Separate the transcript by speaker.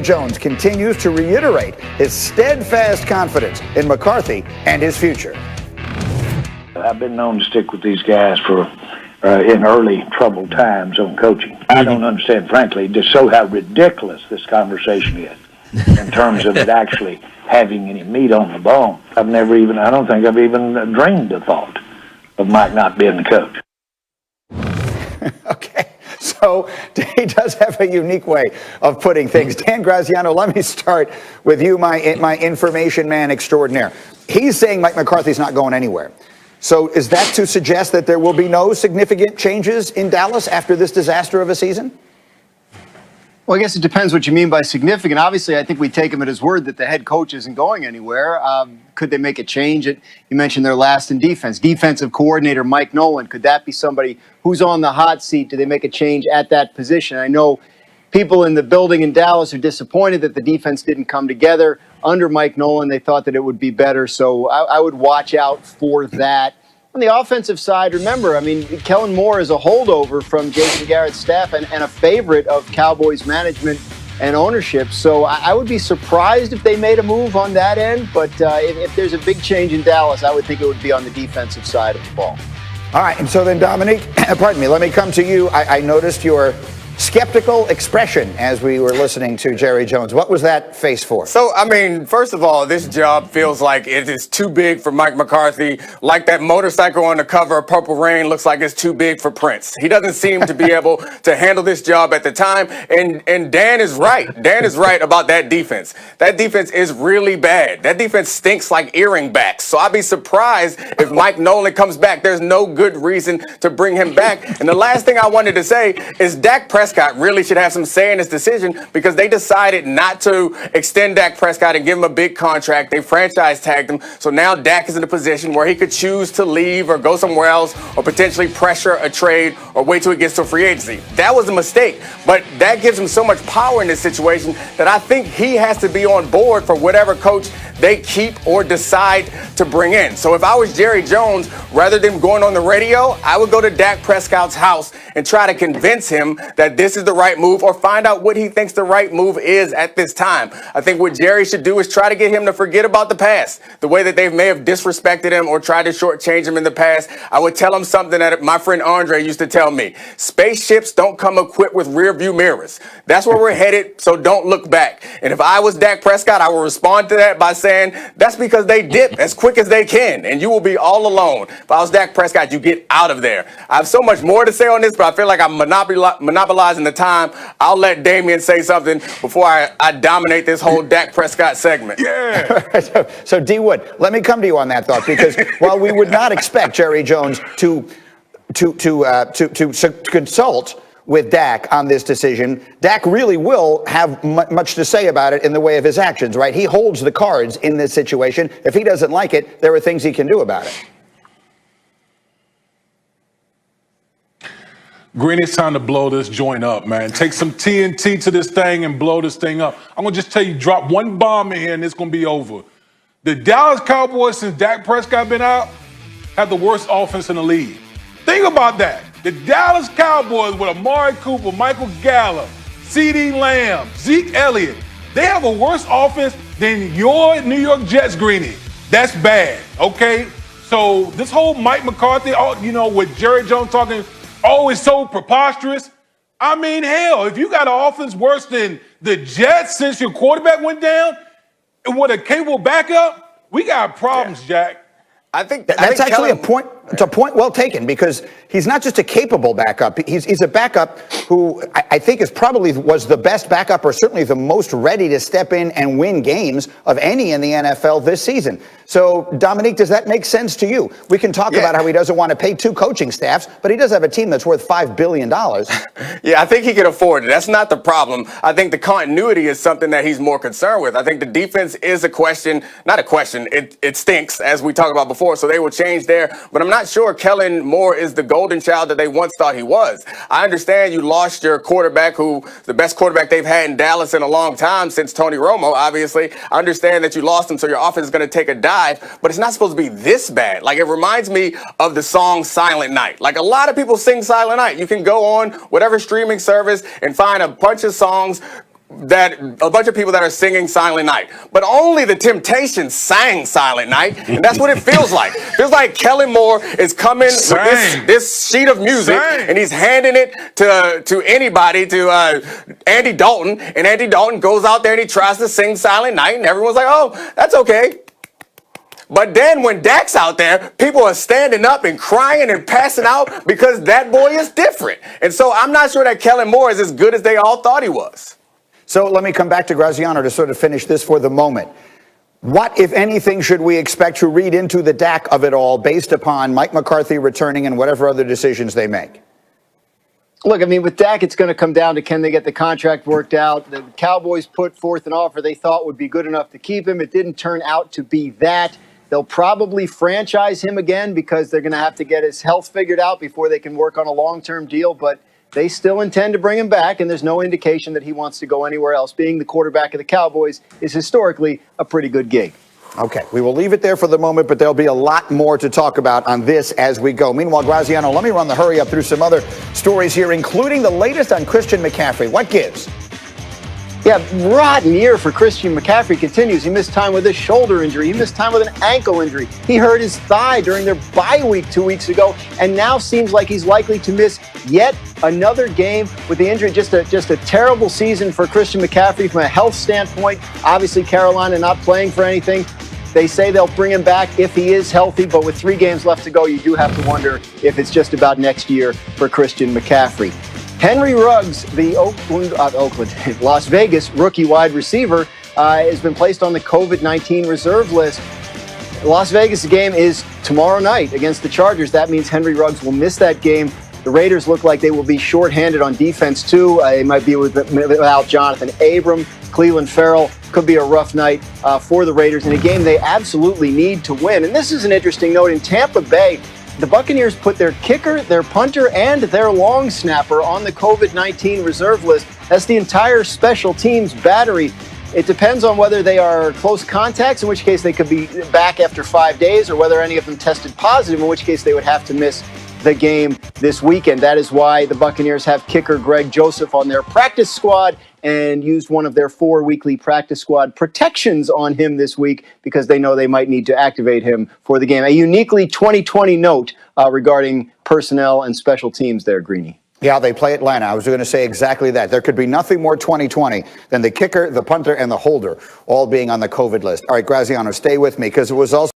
Speaker 1: Jones continues to reiterate his steadfast confidence in McCarthy and his future.
Speaker 2: I've been known to stick with these guys for in early troubled times on coaching. I don't understand, frankly, just so how ridiculous this conversation is in terms of it actually having any meat on the bone. I don't think I've even dreamed the thought of Mike not being the coach.
Speaker 1: Okay. So he does have a unique way of putting things. Dan Graziano, let me start with you, my information man extraordinaire. He's saying Mike McCarthy's not going anywhere. So is that to suggest that there will be no significant changes in Dallas after this disaster of a season?
Speaker 3: Well, I guess it depends what you mean by significant. Obviously, I think we take him at his word that the head coach isn't going anywhere. Could they make a change? You mentioned their last in defense. Defensive coordinator Mike Nolan. Could that be somebody who's on the hot seat? Do they make a change at that position? I know people in the building in Dallas are disappointed that the defense didn't come together under Mike Nolan. They thought that it would be better. So I would watch out for that. On the offensive side, remember, Kellen Moore is a holdover from Jason Garrett's staff and a favorite of Cowboys management and ownership. So I would be surprised if they made a move on that end. But if there's a big change in Dallas, I would think it would be on the defensive side of the ball.
Speaker 1: All right. And so then, Domonique, pardon me, let me come to you. I noticed your skeptical expression as we were listening to Jerry Jones. What was that face for?
Speaker 4: So, first of all, this job feels like it is too big for Mike McCarthy. Like that motorcycle on the cover of Purple Rain looks like it's too big for Prince. He doesn't seem to be able to handle this job at the time. And Dan is right. Dan is right about that defense. That defense is really bad. That defense stinks like earring backs. So I'd be surprised if Mike Nolan comes back. There's no good reason to bring him back. And the last thing I wanted to say is Dak Prescott really should have some say in this decision because they decided not to extend Dak Prescott and give him a big contract. They franchise tagged him. So now Dak is in a position where he could choose to leave or go somewhere else or potentially pressure a trade or wait till he gets to free agency. That was a mistake, but that gives him so much power in this situation that I think he has to be on board for whatever coach they keep or decide to bring in. So if I was Jerry Jones, rather than going on the radio, I would go to Dak Prescott's house and try to convince him that this is the right move or find out what he thinks the right move is at this time. I think what Jerry should do is try to get him to forget about the past, the way that they may have disrespected him or tried to shortchange him in the past. I would tell him something that my friend Andre used to tell me. Spaceships don't come equipped with rear view mirrors. That's where we're headed, so don't look back. And if I was Dak Prescott, I would respond to that by saying, that's because they dip as quick as they can, and you will be all alone. If I was Dak Prescott, you get out of there. I have so much more to say on this, but I feel like I'm monopolizing the time. I'll let Damian say something before I dominate this whole Dak Prescott segment.
Speaker 1: Yeah. So D. Wood, let me come to you on that thought, because while we would not expect Jerry Jones to consult with Dak on this decision, Dak really will have much to say about it in the way of his actions, right? He holds the cards in this situation. If he doesn't like it, there are things he can do about it.
Speaker 5: Green, it's time to blow this joint up, man. Take some TNT to this thing and blow this thing up. I'm going to just tell you, drop one bomb in here and it's going to be over. The Dallas Cowboys, since Dak Prescott been out, have the worst offense in the league. Think about that. The Dallas Cowboys with Amari Cooper, Michael Gallup, CeeDee Lamb, Zeke Elliott, they have a worse offense than your New York Jets, Greenie. That's bad, okay? So this whole Mike McCarthy, with Jerry Jones talking, it's so preposterous. Hell, if you got an offense worse than the Jets since your quarterback went down, and with a capable backup, we got problems, Jack.
Speaker 1: I think that's actually a point. It's a point well taken, because he's not just a capable backup. He's a backup who I think was the best backup, or certainly the most ready to step in and win games of any in the NFL this season. So, Domonique, does that make sense to you? We can talk about how he doesn't want to pay 2 coaching staffs, but he does have a team that's worth $5 billion.
Speaker 4: Yeah, I think he can afford it. That's not the problem. I think the continuity is something that he's more concerned with. I think the defense is not a question. It stinks, as we talked about before, so they will change there. But I'm not sure Kellen Moore is the golden child that they once thought he was. I understand you lost your quarterback, the best quarterback they've had in Dallas in a long time, since Tony Romo, obviously. I understand that you lost him, so your offense is going to take a dive, but it's not supposed to be this bad. Like, it reminds me of the song Silent Night. Like, a lot of people sing Silent Night. You can go on whatever streaming service and find a bunch of songs that a bunch of people that are singing Silent Night, but only the Temptations sang Silent Night, and that's what it feels like. It feels like Kellen Moore is coming with this sheet of music, and he's handing it to anybody, to Andy Dalton, and Andy Dalton goes out there and he tries to sing Silent Night, and everyone's like, oh, that's okay. But then when Dak's out there, people are standing up and crying and passing out because that boy is different. And so I'm not sure that Kellen Moore is as good as they all thought he was.
Speaker 1: So let me come back to Graziano to sort of finish this for the moment. What, if anything, should we expect to read into the Dak of it all based upon Mike McCarthy returning and whatever other decisions they make?
Speaker 3: Look, I mean, with Dak, it's going to come down to can they get the contract worked out. The Cowboys put forth an offer they thought would be good enough to keep him. It didn't turn out to be that. They'll probably franchise him again because they're going to have to get his health figured out before they can work on a long-term deal. But they still intend to bring him back, and there's no indication that he wants to go anywhere else. Being the quarterback of the Cowboys is historically a pretty good gig.
Speaker 1: Okay, we will leave it there for the moment, but there'll be a lot more to talk about on this as we go. Meanwhile, Graziano, let me run the hurry up through some other stories here, including the latest on Christian McCaffrey. What gives?
Speaker 3: Yeah, rotten year for Christian McCaffrey continues. He missed time with a shoulder injury. He missed time with an ankle injury. He hurt his thigh during their bye week 2 weeks ago, and now seems like he's likely to miss yet another game with the injury. Just a terrible season for Christian McCaffrey from a health standpoint. Obviously, Carolina not playing for anything. They say they'll bring him back if he is healthy, but with 3 games left to go, you do have to wonder if it's just about next year for Christian McCaffrey. Henry Ruggs, the Las Vegas rookie wide receiver, has been placed on the COVID-19 reserve list. Las Vegas game is tomorrow night against the Chargers. That means Henry Ruggs will miss that game. The Raiders look like they will be shorthanded on defense, too. They might be without Jonathan Abram. Cleveland Farrell could be a rough night for the Raiders in a game they absolutely need to win. And this is an interesting note. In Tampa Bay, the Buccaneers put their kicker, their punter, and their long snapper on the COVID-19 reserve list. That's the entire special teams battery. It depends on whether they are close contacts, in which case they could be back after 5 days, or whether any of them tested positive, in which case they would have to miss the game this weekend. That is why the Buccaneers have kicker Greg Joseph on their practice squad and used one of their 4 weekly practice squad protections on him this week because they know they might need to activate him for the game. A uniquely 2020 note regarding personnel and special teams there, Greeny.
Speaker 1: Yeah, they play Atlanta. I was going to say exactly that. There could be nothing more 2020 than the kicker, the punter, and the holder all being on the COVID list. All right, Graziano, stay with me because it was also